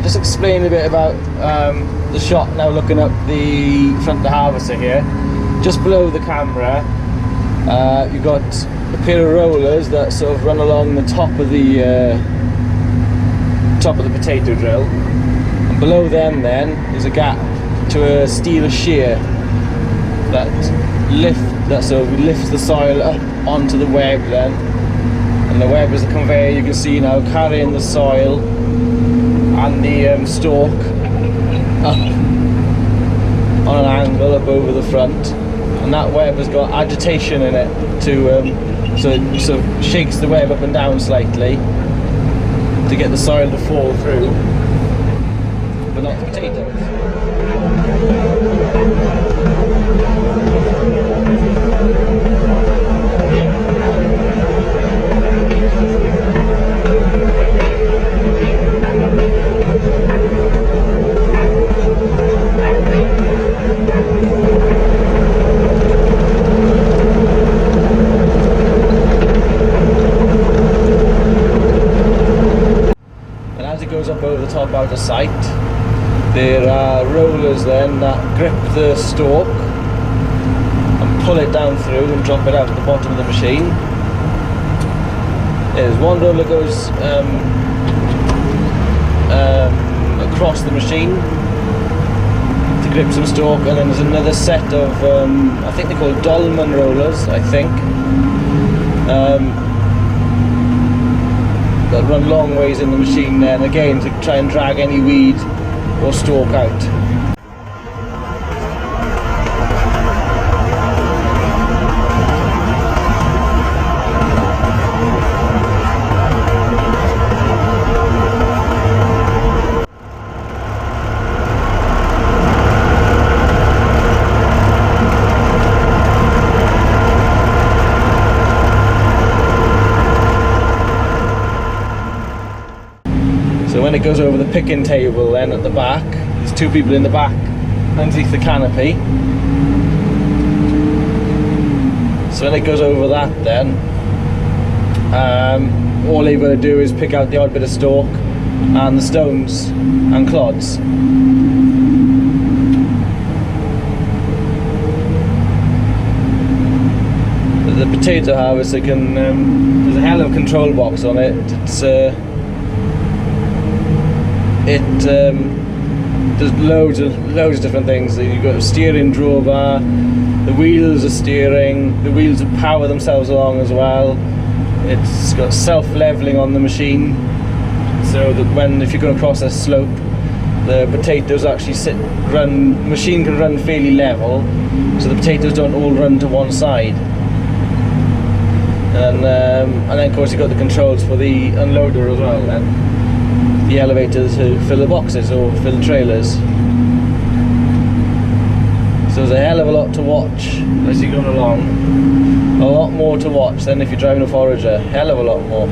just explain a bit about the shot now, looking up the front of the harvester here. Just below the camera, you've got a pair of rollers that sort of run along the top of the potato drill, and below them then is a gap to a steel shear that sort of lifts the soil up onto the web then, and the web is the conveyor you can see now carrying the soil and the stalk up on an angle up over the front, and that web has got agitation in it to so it sort of shakes the web up and down slightly to get the soil to fall through, but not the potatoes. Up over the top out of sight, there are rollers then that grip the stalk and pull it down through and drop it out at the bottom of the machine. There's one roller that goes across the machine to grip some stalk, and then there's another set of I think they're called dolman rollers, I think, that run long ways in the machine then, again to try and drag any weed or stalk out. So when it goes over the picking table then at the back, there's two people in the back underneath the canopy. So when it goes over that then, all they've got to do is pick out the odd bit of stalk and the stones and clods. The potato harvester can, there's a hell of a control box on it. There's loads of different things. You've got a steering drawbar, the wheels are steering, the wheels power themselves along as well. It's got self-leveling on the machine, so that if you're going across a slope, the potatoes actually machine can run fairly level, so the potatoes don't all run to one side. And then of course you've got the controls for the unloader as well then. The elevators to fill the boxes or fill the trailers. So there's a hell of a lot to watch as you're going along. A lot more to watch than if you're driving a forager. Hell of a lot more.